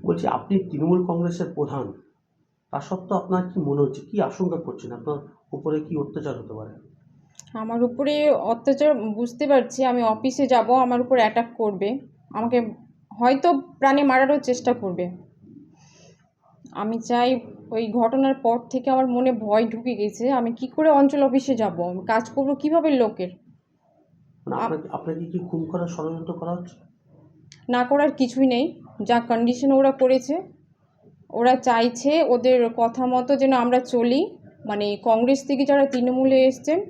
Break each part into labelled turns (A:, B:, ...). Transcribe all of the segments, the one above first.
A: বলছি আপনি তৃণমূল কংগ্রেসের প্রধান, তা সত্ত্বেও আপনার কি মনে হচ্ছে, কি আশঙ্কা করছেন, আপনার উপরে কি অত্যাচার হতে পারে?
B: আমার উপরে অত্যাচার বুঝতে পারছি। আমি অফিসে যাব, আমার উপর অ্যাটাক করবে, আমাকে হয়তো প্রাণে মারারও চেষ্টা করবে। আমি চাই, ওই ঘটনার পর থেকে আমার মনে ভয় ঢুকে গেছে। আমি কি করে অঞ্চল অফিসে যাব, আমি কাজ করব কিভাবে লোকের?
A: মানে
B: আপ-
A: আপনাকে কি খুন করার ষড়যন্ত্র করা হচ্ছে?
B: না করার কিছুই নেই। যা কন্ডিশন ওরা করেছে, ওরা চাইছে ওদের কথা মতো যেন আমরা চলি। মানে কংগ্রেস থেকে যারা তৃণমূলে এসছেন,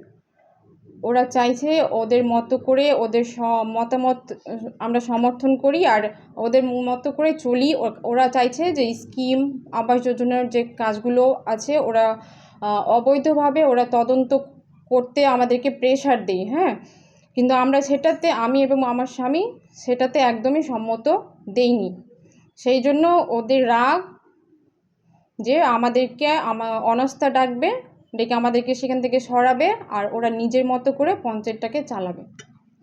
B: ওরা চাইছে ওদের মতো করে ওদের মতামত আমরা সমর্থন করি আর ওদের মতো করে চলি। ওরা চাইছে যে স্কিম, আবাস যোজনার যে কাজগুলো আছে, ওরা অবৈধভাবে ওরা তদন্ত করতে আমাদেরকে প্রেশার দেয়। হ্যাঁ, কিন্তু আমরা সেটাতে, আমি এবং আমার স্বামী সেটাতে একদমই সম্মত দেইনি। সেই জন্য ওদের রাগ যে আমাদেরকে অনাস্থা ডাকবে, ডেকে আমাদেরকে সেখান থেকে সরাবে আর ওরা নিজের মতো করে পঞ্চায়েতটাকে চালাবে।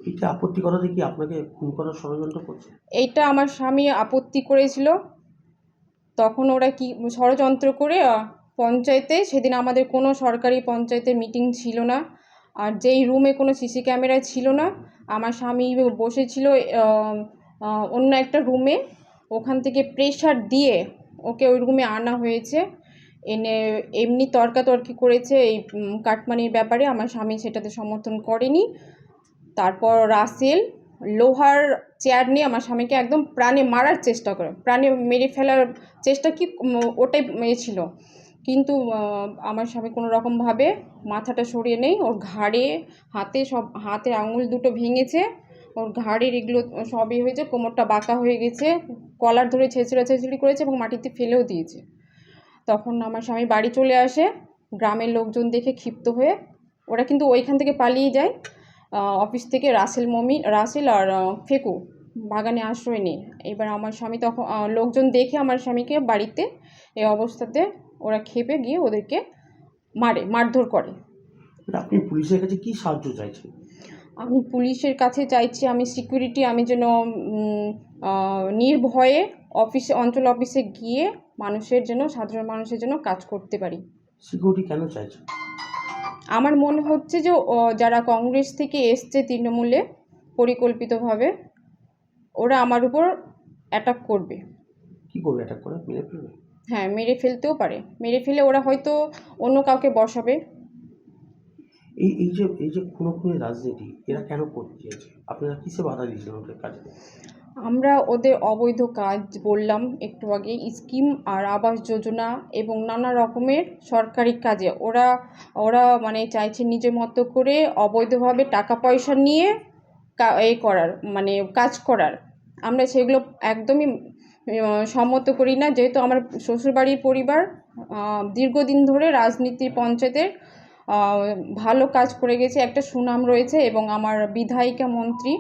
A: এটা আপত্তি করাতে কি আপনাকে খুন করার ষড়যন্ত্র করছে?
B: এইটা আমার স্বামী আপত্তি করেছিল। তখন ওরা কি ষড়যন্ত্র করে পঞ্চায়েতে, সেদিন আমাদের কোনো সরকারি পঞ্চায়েতের মিটিং ছিল না। আর যেই রুমে কোনো সিসি ক্যামেরা ছিল না, আমার স্বামী বসেছিল অন্য একটা রুমে। ওখান থেকে প্রেশার দিয়ে ওকে ওই রুমে আনা হয়েছে। এনে এমনি তর্কাতর্কি করেছে এই কাটমানির ব্যাপারে। আমার স্বামী সেটাতে সমর্থন করেনি। তারপর রাসেল লোহার চেয়ার নিয়ে আমার স্বামীকে একদম প্রাণে মারার চেষ্টা করে, প্রাণে মেরে ফেলার চেষ্টা, কি ওটাই ছিল। কিন্তু আমার স্বামী কোনো রকমভাবে মাথাটা সরিয়ে নেই। ওর ঘাড়ে, হাতে, সব হাতের আঙুল দুটো ভেঙেছে, ওর ঘাড়ের এগুলো সবই হয়েছে, কোমরটা বাঁকা হয়ে গেছে, কলার ধরে ছেঁচড়াছেঁচড়ি করেছে এবং মাটিতে ফেলেও দিয়েছে। তখন আমার স্বামী বাড়ি চলে আসে, গ্রামের লোকজন দেখে ক্ষিপ্ত হয়ে ওরা কিন্তু ওইখান থেকে পালিয়ে যায়। অফিস থেকে রাসেল আর ফেকু বাগানে আশ্রয় নেয়। এবার আমার স্বামী তখন লোকজন দেখে আমার স্বামীকে বাড়িতে এই অবস্থাতে, ওরা খেপে গিয়ে ওদেরকে মারধর করে।
A: মানে আপনি পুলিশের কাছে কি সাহায্য চাইছেন?
B: আমি পুলিশের কাছে চাইছি, আমি সিকিউরিটি, আমি যেন নির্ভয়ে অঞ্চল অফিসে গিয়ে মানুষের জন্য, সাধারণ মানুষের জন্য কাজ করতে পারি।
A: সিকিউরিটি কেন চাইছেন?
B: আমার মনে হচ্ছে যে যারা কংগ্রেস থেকে এসছে তৃণমূলে পরিকল্পিতভাবে, ওরা আমার উপর অ্যাটাক করবে।
A: কি করবে, অ্যাটাক করে মেরে ফেলবে?
B: হ্যাঁ, মেরে ফেলতেও পারে। মেরে ফেলে ওরা হয়তো অন্য কাউকে বসাবে।
A: এই যে খুনোখুনি রাজনীতি এরা কেন করতে চেয়েছে? আপনারা কিসে বাধা দিয়েছিলেন ওদের কাজে?
B: আমরা ওদের অবৈধ কাজ বললাম একটু আগে, স্কিম আর আবাস যোজনা এবং নানা রকমের সরকারি কাজে ওরা ওরা মানে চাইছে নিজের মতো করে অবৈধভাবে টাকা পয়সা নিয়ে করার, মানে কাজ করার। আমরা সেগুলো একদমই সম্মত করি না। যেহেতু আমার শ্বশুরবাড়ির পরিবার দীর্ঘদিন ধরে রাজনীতি, পঞ্চায়েতের ভালো কাজ করে গেছে, একটা সুনাম রয়েছে। এবং আমার বিধায়িকা মন্ত্রী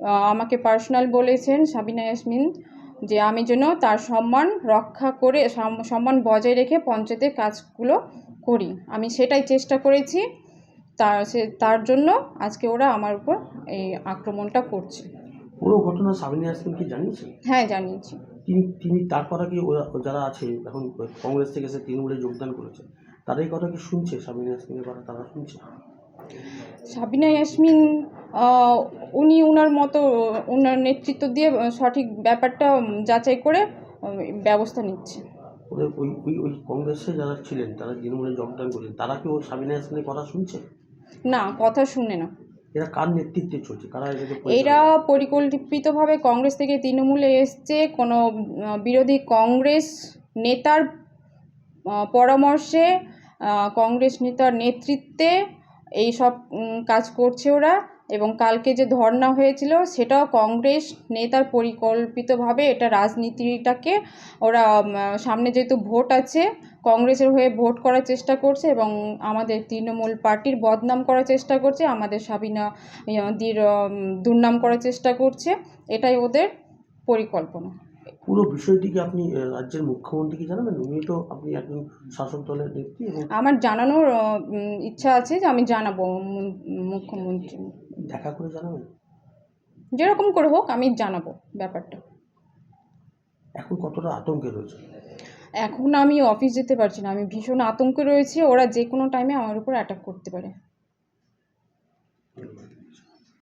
B: আমাকে পার্সোনাল বলেছেন, সাবিনা ইয়াসমিন, যে আমি যেন তার সম্মান রক্ষা করে, সম্মান বজায় রেখে পঞ্চায়েতের কাজগুলো করি। আমি সেটাই চেষ্টা করেছি। তার জন্য আজকে ওরা আমার উপর এই আক্রমণটা করছে।
A: পুরো ঘটনা সাবিনা ইয়াসমিনকে জানিয়েছেন?
B: হ্যাঁ, জানিয়েছি।
A: তিনি তিনি তারপরে কি যারা আছে এখন কংগ্রেস থেকে এসে তৃণমূলে যোগদান করেছে, তাদের কথা কি শুনছে? সাবিনা ইয়াসমিনের কথা তারা শুনছে?
B: সাবিনা ইয়াসমিন আহ, উনি ওনার মতো, ওনার নেতৃত্ব দিয়ে সঠিক ব্যাপারটা যাচাই করে ব্যবস্থা নিচ্ছে।
A: ওদের ওই কংগ্রেসে যারা ছিলেন, তারা তৃণমূলে যোগদান করেছেন, তারা কি ওই সাবিনা ইয়াসমিনের কথা শুনছে?
B: না, কথা শুনে না।
A: এরা কার নেতৃত্বে চলছে, কারা এটাকে
B: এরা
A: পরিচালনা?
B: পরিকল্পিতভাবে কংগ্রেস থেকে তৃণমূলে এসছে, কোনো বিরোধী কংগ্রেস নেতার পরামর্শে, কংগ্রেস নেতার নেতৃত্বে এই সব কাজ করছে ওরা। এবং কালকে যে ধর্ণা হয়েছিল সেটাও কংগ্রেস নেতার পরিকল্পিতভাবে, এটা রাজনীতিটাকে ওরা সামনে যেহেতু ভোট আছে, কংগ্রেসের হয়ে ভোট করার চেষ্টা করছে এবং আমাদের তৃণমূল পার্টির বদনাম করার চেষ্টা করছে, আমাদের সাবিনা দির দুর্নাম করার চেষ্টা করছে। এটাই ওদের পরিকল্পনা।
A: পুরো বিষয়টিকে আপনি রাজ্যের মুখ্যমন্ত্রীকে জানাবেন? উনি তো, আপনি একজন শাসক দলের নেত্রী এবং
B: আমার জানানোর ইচ্ছা আছে যে আমি জানাবো মুখ্যমন্ত্রী।
A: দেখা করে জানাবেন।
B: যেরকম করে হোক আমি জানাবো ব্যাপারটা।
A: এখন কতটা আতঙ্কে রয়েছে?
B: এখন আমি অফিস যেতে পারছি না, আমি ভীষণ আতঙ্কে রয়েছি, ওরা যে কোনো টাইমে আমার উপর অ্যাটাক করতে পারে।